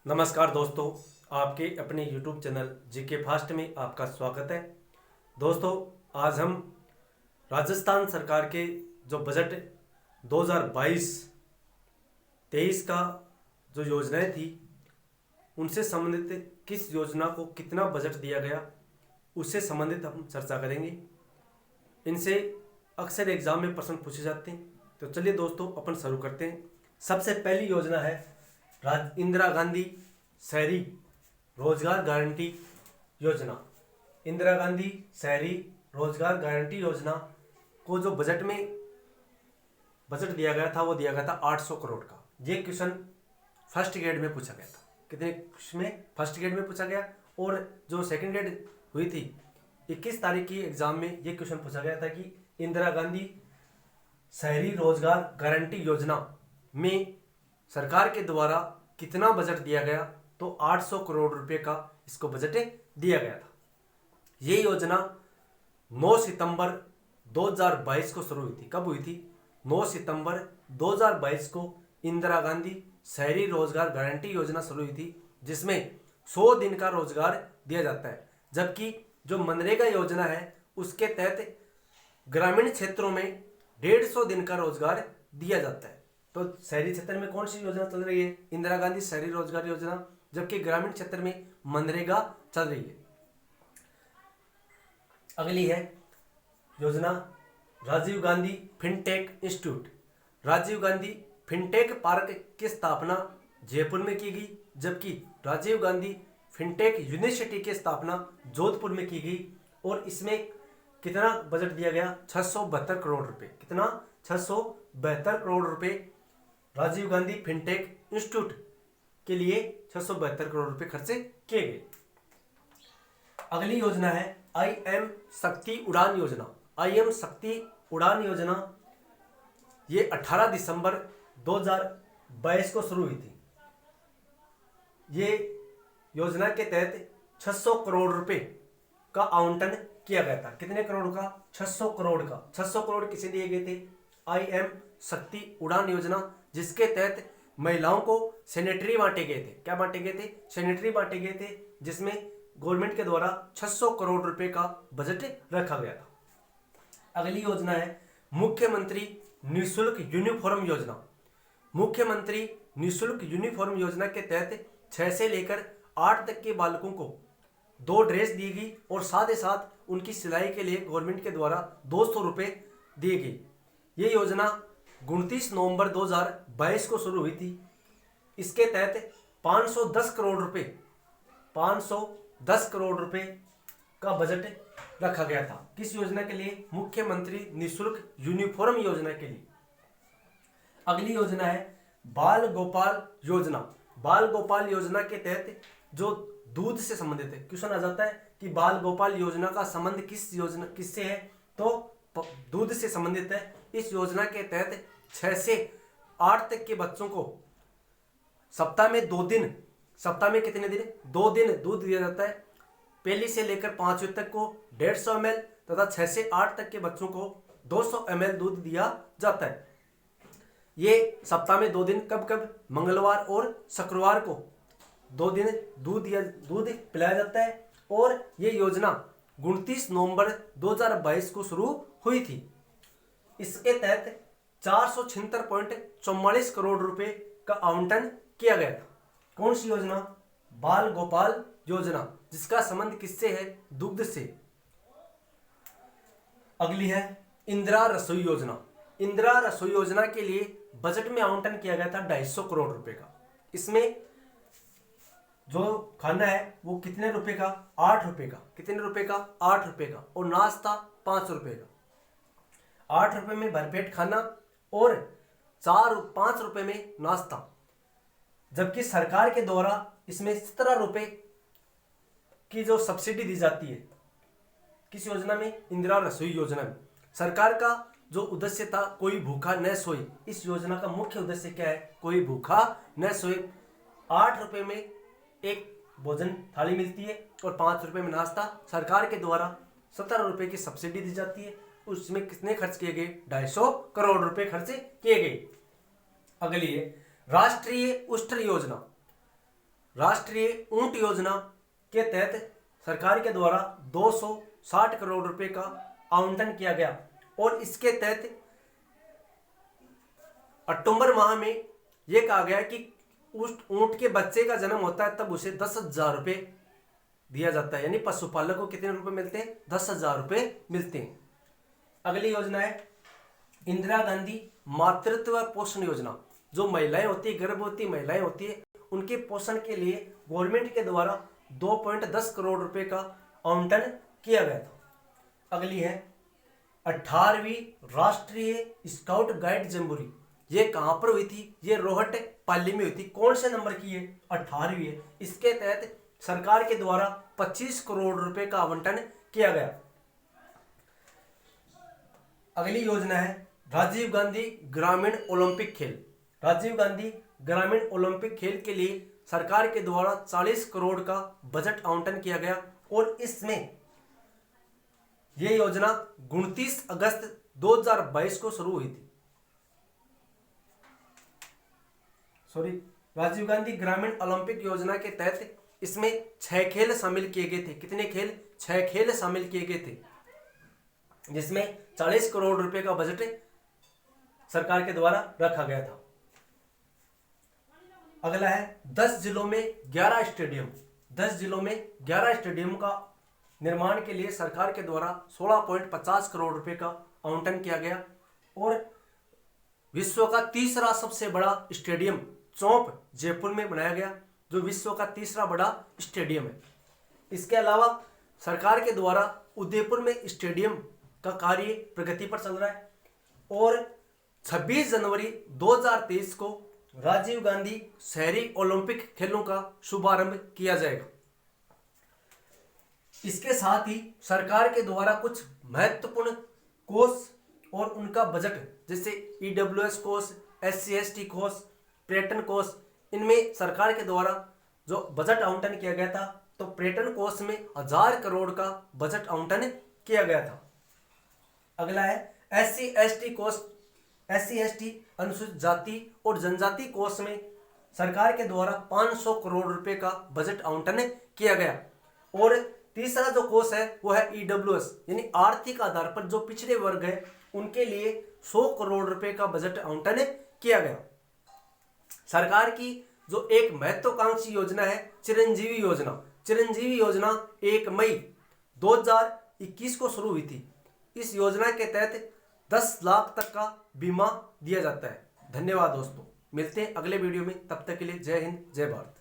नमस्कार दोस्तों, आपके अपने YouTube चैनल जीके फास्ट में आपका स्वागत है। दोस्तों, आज हम राजस्थान सरकार के जो बजट 2022-23 का जो योजनाएं थी उनसे संबंधित किस योजना को कितना बजट दिया गया उससे संबंधित हम चर्चा करेंगे। इनसे अक्सर एग्जाम में प्रश्न पूछे जाते हैं, तो चलिए दोस्तों अपन शुरू करते हैं। सबसे पहली योजना है इंदिरा गांधी शहरी रोजगार गारंटी योजना। इंदिरा गांधी शहरी रोजगार गारंटी योजना को जो बजट दिया गया था वो दिया गया था 800 करोड़ का। ये क्वेश्चन फर्स्ट ग्रेड में पूछा गया था। कितने में? फर्स्ट ग्रेड में पूछा गया। और जो सेकंड ग्रेड हुई थी 21 तारीख की एग्जाम में ये क्वेश्चन पूछा गया था कि इंदिरा गांधी शहरी रोजगार गारंटी योजना में सरकार के द्वारा कितना बजट दिया गया, तो 800 करोड़ रुपए का इसको बजट दिया गया था। ये योजना 9 सितंबर 2022 को शुरू हुई थी। कब हुई थी? 9 सितंबर 2022 को इंदिरा गांधी शहरी रोजगार गारंटी योजना शुरू हुई थी, जिसमें 100 दिन का रोजगार दिया जाता है। जबकि जो मनरेगा योजना है उसके तहत ग्रामीण क्षेत्रों में 150 दिन का रोजगार दिया जाता है। तो शहरी क्षेत्र में कौन सी योजना चल रही है? इंदिरा गांधी शहरी रोजगार योजना। जबकि ग्रामीण क्षेत्र में मनरेगा चल रही है। अगली है योजना Rajiv Gandhi fintech institute. Rajiv Gandhi fintech park की स्थापना जयपुर में की गई, जबकि राजीव गांधी फिनटेक यूनिवर्सिटी की स्थापना जोधपुर में की गई। और इसमें कितना बजट दिया गया? 672 करोड़ रुपए। कितना? 672 करोड़ रुपए राजीव गांधी फिनटेक इंस्टीट्यूट के लिए 672 करोड़ रुपए खर्चे किए गए। अगली योजना है IM शक्ति उड़ान योजना। IM शक्ति उड़ान योजना ये 18 दिसंबर 2022 को शुरू हुई थी। ये योजना के तहत 600 करोड़ रुपए का आवंटन किया गया था। कितने करोड़ का? 600 करोड़ का। 600 करोड़ किसे दिए गए थे? IM शक्ति उड़ान योजना, जिसके तहत महिलाओं को सैनिटरी बांटे गए थे। क्या बांटे गए थे? सैनिटरी बांटे गए थे, जिसमें गवर्नमेंट के द्वारा 600 करोड़ रुपए का बजट रखा गया था। अगली योजना है मुख्यमंत्री निःशुल्क यूनिफॉर्म योजना। मुख्यमंत्री निःशुल्क यूनिफॉर्म योजना के तहत 6 से लेकर 8 तक के बालकों को 2 ड्रेस दी गई और साथ ही साथ उनकी सिलाई के लिए गवर्नमेंट के द्वारा 200 रुपए दिए गए। ये योजना 29 नवंबर 2022 को शुरू हुई थी। इसके तहत 510 करोड़ रुपए का बजट रखा गया था। किस योजना के लिए? मुख्यमंत्री निःशुल्क यूनिफॉर्म योजना के लिए। अगली योजना है बाल गोपाल योजना। बाल गोपाल योजना के तहत जो दूध से संबंधित है, क्वेश्चन आ जाता है कि बाल गोपाल योजना का संबंध किससे है, तो दूध से संबंधित है। इस योजना के तहत 6 से 8 तक के बच्चों को सप्ताह में 2 दिन, सप्ताह में कितने दिन? 2 दिन दूध दिया जाता है। पहली से लेकर 5वीं तक को 150 ml तथा 6 से 8 तक के बच्चों को 200 ml दूध दिया जाता है। ये सप्ताह में 2 दिन, कब कब? मंगलवार और शुक्रवार को 2 दिन दूध पिलाया जाता है। और ये योजना 29 नवंबर 2022 को शुरू हुई थी। इसके तहत 476.44 करोड़ रुपए का आवंटन किया गया था। कौन सी योजना? बाल गोपाल योजना, जिसका संबंध किससे है? दुग्ध से। अगली है इंदिरा रसोई योजना। इंदिरा रसोई योजना के लिए बजट में आवंटन किया गया था 250 करोड़ रुपए का। इसमें जो खाना है वो कितने रुपए का? 8 रुपए का। कितने रुपए का? 8 रुपए का। और नाश्ता 5 रुपए का। 8 रुपए में भरपेट खाना और 5 रुपए में नाश्ता। जबकि सरकार के द्वारा इसमें 17 रुपए की जो सब्सिडी दी जाती है। किस योजना में? इंदिरा रसोई योजना में। सरकार का जो उद्देश्य था कोई भूखा न सोए, इस योजना का मुख्य उद्देश्य क्या है? कोई भूखा न सोए। 8 रुपए में एक भोजन थाली मिलती है और 5 रुपए में नाश्ता। सरकार के द्वारा 17 रुपए की सब्सिडी दी जाती है। उसमें कितने खर्च किए गए? 250 करोड़ रुपए खर्च किए गए। अगली है राष्ट्रीय उष्ण योजना। राष्ट्रीय ऊंट योजना के तहत सरकार के द्वारा 260 करोड़ रुपए का आवंटन किया गया और इसके तहत अक्टूबर माह में यह कहा गया कि उस ऊंट के बच्चे का जन्म होता है तब उसे 10,000 रुपये दिया जाता है, यानी पशुपालक को कितने रुपए मिलते हैं? 10,000 रुपये मिलते हैं। अगली योजना है इंदिरा गांधी मातृत्व पोषण योजना। जो महिलाएं होती है, गर्भवती महिलाएं होती है, उनके पोषण के लिए गवर्नमेंट के द्वारा 2.10 करोड़ रुपए का आवंटन किया गया था। अगली है 18वीं राष्ट्रीय स्काउट गाइड जम्बूरी। ये कहां पर हुई थी? ये रोहट पाली में हुई थी। कौन से नंबर की है? 18वीं है। इसके तहत सरकार के द्वारा 25 करोड़ रुपए का आवंटन किया गया। अगली योजना है राजीव गांधी ग्रामीण ओलंपिक खेल। राजीव गांधी ग्रामीण ओलंपिक खेल के लिए सरकार के द्वारा 40 करोड़ का बजट आवंटन किया गया और इसमें यह योजना 29 अगस्त 2022 को शुरू हुई थी। राजीव गांधी ग्रामीण ओलंपिक योजना के तहत इसमें 6 खेल शामिल किए गए थे। कितने खेल? 6 खेल शामिल किए गए थे, जिसमें 40 करोड़ रुपए का बजट सरकार के द्वारा रखा गया था। अगला है 10 जिलों में 11 स्टेडियम। 10 जिलों में 11 स्टेडियम का निर्माण के लिए सरकार के द्वारा 16.50 करोड़ रुपए का आवंटन किया गया और विश्व का तीसरा सबसे बड़ा स्टेडियम चौंप जयपुर में बनाया गया, जो विश्व का तीसरा बड़ा स्टेडियम है। इसके अलावा सरकार के द्वारा उदयपुर में स्टेडियम का कार्य प्रगति पर चल रहा है और 26 जनवरी 2023 को राजीव गांधी शहरी ओलंपिक खेलों का शुभारंभ किया जाएगा। इसके साथ ही सरकार के द्वारा कुछ महत्वपूर्ण कोष और उनका बजट, जैसे ईडब्ल्यूएस कोष, SC/ST कोष, पर्यटन कोष, इनमें सरकार के द्वारा जो बजट आवंटन किया गया था, तो पर्यटन कोष में 1000 करोड़ का बजट आवंटन किया गया था। अगला है SC/ST कोष। SC/ST अनुसूचित जाति और जनजाति कोष में सरकार के द्वारा 500 करोड़ रुपए का बजट आवंटन किया गया और तीसरा जो कोष है वो है ईडब्ल्यूएस, यानी आर्थिक आधार पर जो पिछड़े वर्ग है उनके लिए 100 करोड़ रुपए का बजट आवंटन किया गया। सरकार की जो एक महत्वाकांक्षी योजना है चिरंजीवी योजना। चिरंजीवी योजना 1 मई 2021 को शुरू हुई थी। इस योजना के तहत 10 लाख तक का बीमा दिया जाता है। धन्यवाद दोस्तों, मिलते हैं अगले वीडियो में। तब तक के लिए जय हिंद, जय भारत।